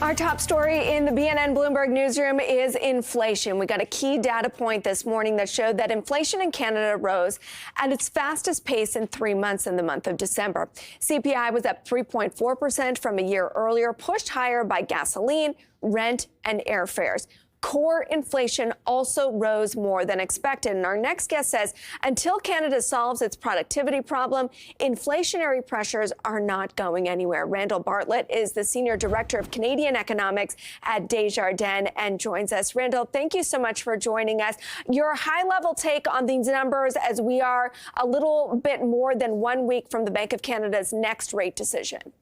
Our top story in the BNN Bloomberg newsroom is inflation. We got a key data point this morning that showed that inflation in Canada rose at its fastest pace in 3 months in the month of December. CPI was up 3.4% from a year earlier, pushed higher by gasoline, rent, and airfares. Core inflation also rose more than expected. And our next guest says until Canada solves its productivity problem, inflationary pressures are not going anywhere. Randall Bartlett is the Senior Director of Canadian Economics at Desjardins and joins us. Randall, thank you so much for joining us. Your high-level take on these numbers as we are a little bit more than 1 week from the Bank of Canada's next rate decision.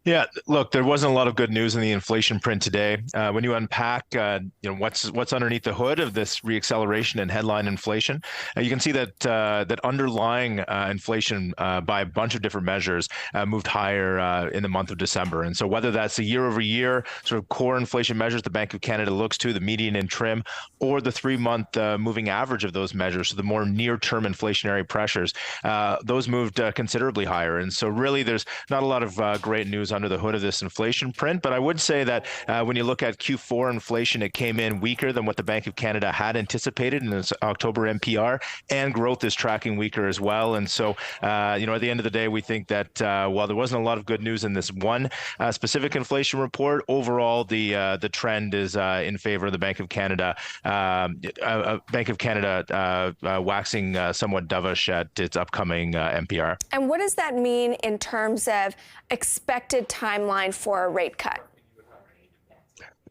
Yeah, look, there wasn't a lot of good news in the inflation print today. When you unpack, what's underneath the hood of this reacceleration in headline inflation, you can see that that underlying inflation by a bunch of different measures moved higher in the month of December. And so whether that's the year-over-year sort of core inflation measures the Bank of Canada looks to, the median and trim, or the 3-month moving average of those measures, so the more near-term inflationary pressures, those moved considerably higher. And so really there's not a lot of great news under the hood of this inflation print. But I would say that when you look at Q4 inflation, it came in weaker than what the Bank of Canada had anticipated in its October MPR, and growth is tracking weaker as well. And so, at the end of the day, we think that while there wasn't a lot of good news in this one specific inflation report, overall the trend is in favor of the Bank of Canada. Waxing somewhat dovish at its upcoming MPR. And what does that mean in terms of expected timeline for a rate cut?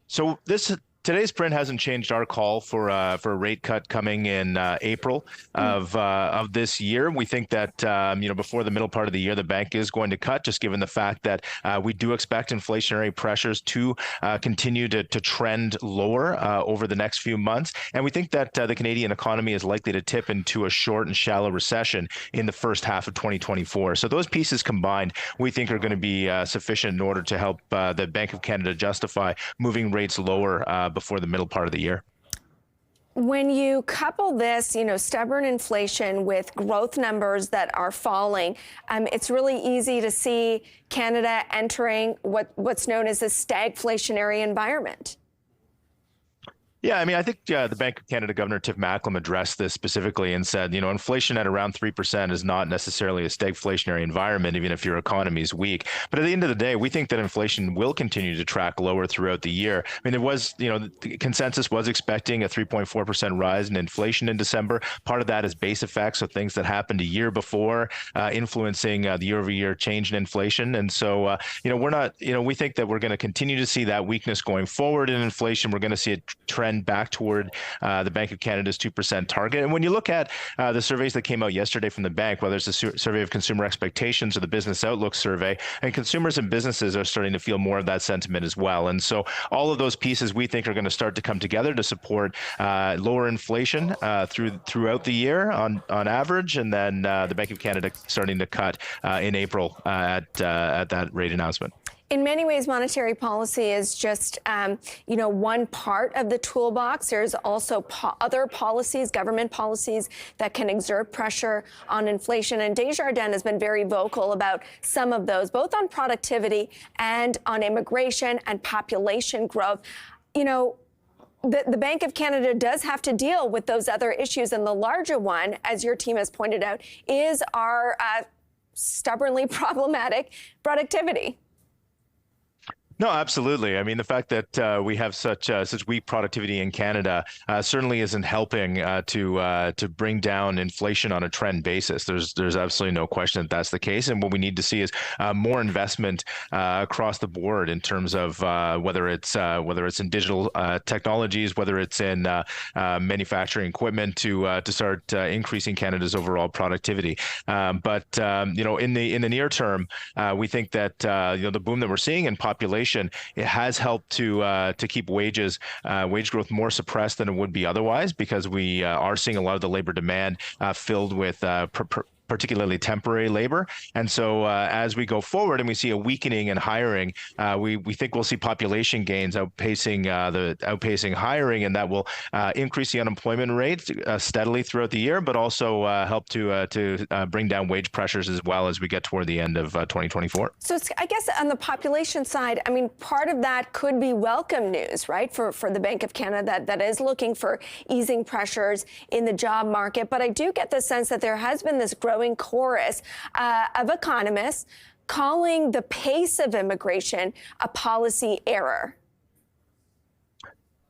So today's print hasn't changed our call for a rate cut coming in April of this year. We think that before the middle part of the year, the bank is going to cut, just given the fact that we do expect inflationary pressures to continue to trend lower over the next few months. And we think that the Canadian economy is likely to tip into a short and shallow recession in the first half of 2024. So those pieces combined, we think, are going to be sufficient in order to help the Bank of Canada justify moving rates lower before the middle part of the year. When you couple this, stubborn inflation with growth numbers that are falling, it's really easy to see Canada entering what's known as a stagflationary environment. Yeah, I mean, I think the Bank of Canada Governor Tiff Macklem addressed this specifically and said, inflation at around 3% is not necessarily a stagflationary environment, even if your economy is weak. But at the end of the day, we think that inflation will continue to track lower throughout the year. I mean, there was, the consensus was expecting a 3.4% rise in inflation in December. Part of that is base effects, so things that happened a year before influencing the year-over-year change in inflation. And so, we're not, we think that we're going to continue to see that weakness going forward in inflation. We're going to see a trend back toward the Bank of Canada's 2% target. And when you look at the surveys that came out yesterday from the bank, whether it's a survey of consumer expectations or the Business Outlook survey, and consumers and businesses are starting to feel more of that sentiment as well. And so all of those pieces we think are going to start to come together to support lower inflation throughout the year on average, and then the Bank of Canada starting to cut in April at that rate announcement. In many ways, monetary policy is just, one part of the toolbox. There's also other policies, government policies, that can exert pressure on inflation. And Desjardins has been very vocal about some of those, both on productivity and on immigration and population growth. The Bank of Canada does have to deal with those other issues. And the larger one, as your team has pointed out, is our stubbornly problematic productivity. No, absolutely. I mean, the fact that we have such weak productivity in Canada certainly isn't helping to bring down inflation on a trend basis. There's absolutely no question that that's the case. And what we need to see is more investment across the board in terms of whether it's in digital technologies, whether it's in manufacturing equipment to start increasing Canada's overall productivity. But in the near term, we think that the boom that we're seeing in population, it has helped to keep wage growth more suppressed than it would be otherwise, because we are seeing a lot of the labor demand filled with particularly temporary labor. And so as we go forward and we see a weakening in hiring, we think we'll see population gains outpacing hiring, and that will increase the unemployment rate steadily throughout the year, but also help to bring down wage pressures as well as we get toward the end of 2024. So I guess on the population side, I mean, part of that could be welcome news, right, for the Bank of Canada that is looking for easing pressures in the job market. But I do get the sense that there has been this growing chorus of economists calling the pace of immigration a policy error.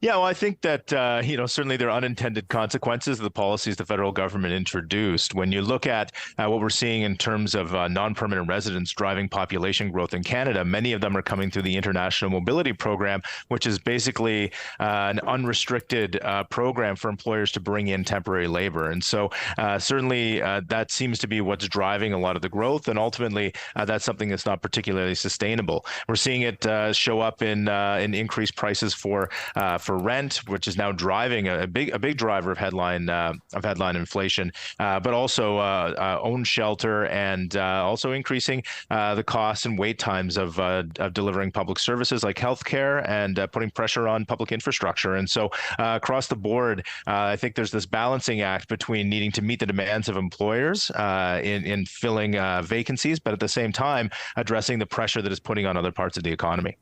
Yeah, well, I think that, certainly there are unintended consequences of the policies the federal government introduced. When you look at what we're seeing in terms of non-permanent residents driving population growth in Canada, many of them are coming through the International Mobility Program, which is basically an unrestricted program for employers to bring in temporary labor. And so certainly that seems to be what's driving a lot of the growth. And ultimately, that's something that's not particularly sustainable. We're seeing it show up in increased prices for rent, which is now driving a big driver of headline inflation, but also own shelter, and also increasing the costs and wait times of delivering public services like healthcare, and putting pressure on public infrastructure. And so across the board, I think there's this balancing act between needing to meet the demands of employers in filling vacancies, but at the same time addressing the pressure that is putting on other parts of the economy.